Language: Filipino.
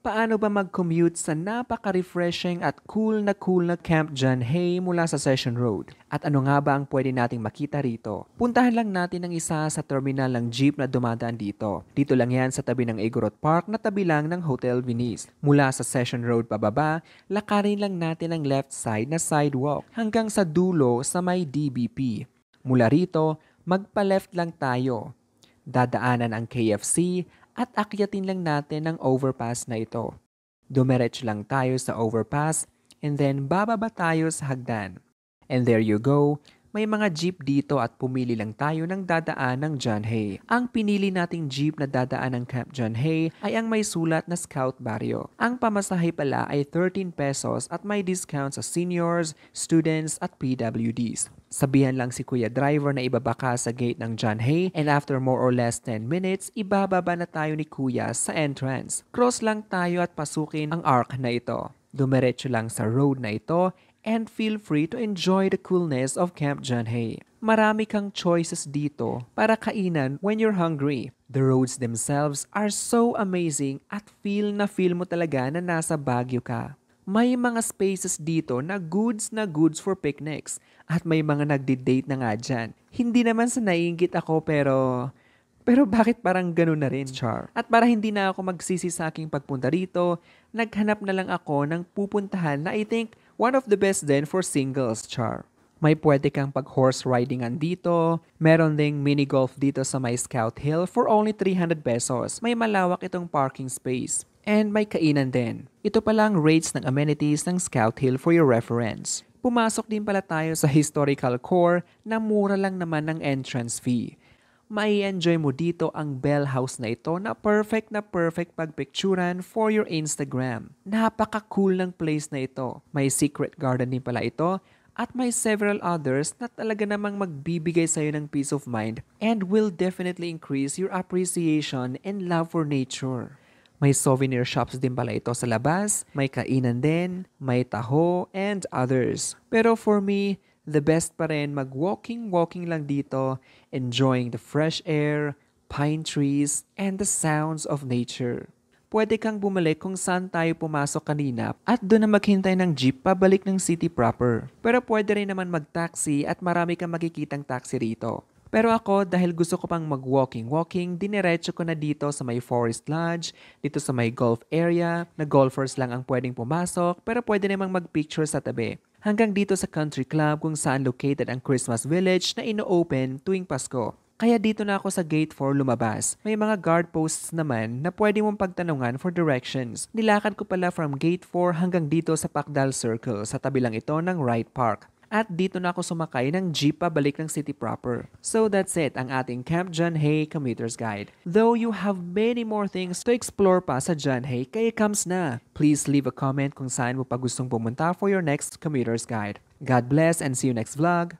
Paano ba mag-commute sa napaka-refreshing at cool na Camp John Hay mula sa Session Road? At ano nga ba ang pwede nating makita rito? Puntahan lang natin ang isa sa terminal ng jeep na dumadaan dito. Dito lang yan sa tabi ng Igorot Park na tabi lang ng Hotel Venice. Mula sa Session Road pababa, lakarin lang natin ang left side na sidewalk hanggang sa dulo sa may DBP. Mula rito, magpa-left lang tayo. Dadaanan ang KFC at akyatin lang natin ang overpass na ito. Dumiretso lang tayo sa overpass and then bababa tayo sa hagdan. And there you go, may mga jeep dito at pumili lang tayo ng dadaan ng John Hay. Ang pinili nating jeep na dadaan ng Camp John Hay ay ang may sulat na Scout Barrio. Ang pamasahe pala ay 13 pesos at may discount sa seniors, students at PWDs. Sabihan lang si Kuya Driver na ibaba sa gate ng John Hay and after more or less 10 minutes, ibababa na tayo ni Kuya sa entrance. Cross lang tayo at pasukin ang arc na ito. Dumiretso lang sa road na ito and feel free to enjoy the coolness of Camp John Hay. Marami kang choices dito para kainan when you're hungry. The roads themselves are so amazing at feel mo talaga na nasa Baguio ka. May mga spaces dito na goods for picnics at may mga nagdi-date na nga dyan. Hindi naman sa naiinggit ako pero bakit parang ganun na rin, Char? At para hindi na ako magsisi sa aking pagpunta rito, naghanap na lang ako ng pupuntahan na I think one of the best din for singles, Char. May pwede kang pag-horse ridingan dito. Meron ding mini golf dito sa may Scout Hill for only 300 pesos. May malawak itong parking space. And may kainan din. Ito palang rates ng amenities ng Scout Hill for your reference. Pumasok din pala tayo sa historical core na mura lang naman ng entrance fee. Mai-enjoy mo dito ang Bell House na ito na perfect pagpicturan for your Instagram. Napaka-cool ng place na ito. May secret garden din pala ito at may several others na talaga namang magbibigay sa'yo ng peace of mind and will definitely increase your appreciation and love for nature. May souvenir shops din pala ito sa labas, may kainan din, may taho, and others. Pero for me, the best pa rin mag-walking lang dito, enjoying the fresh air, pine trees, and the sounds of nature. Pwede kang bumalik kung saan tayo pumasok kanina at doon na maghintay ng jeep pabalik ng city proper. Pero pwede rin naman mag-taxi at marami kang makikitang taxi rito. Pero ako, dahil gusto ko pang mag-walking, diniretso ko na dito sa may Forest Lodge, dito sa may golf area, na golfers lang ang pwedeng pumasok, pero pwede namang mag-picture sa tabi. Hanggang dito sa country club kung saan located ang Christmas Village na ino-open tuwing Pasko. Kaya dito na ako sa gate 4 lumabas. May mga guard posts naman na pwede mong pagtanungan for directions. Nilakad ko pala from gate 4 hanggang dito sa Pacdal Circle sa tabi lang ito ng Wright Park. At dito na ako sumakay ng jeep pabalik ng city proper. So that's it, ang ating Camp John Hay Commuter's Guide. Though you have many more things to explore pa sa John Hay, kaya comes na. Please leave a comment kung saan mo pa gustong pumunta for your next Commuter's Guide. God bless and see you next vlog!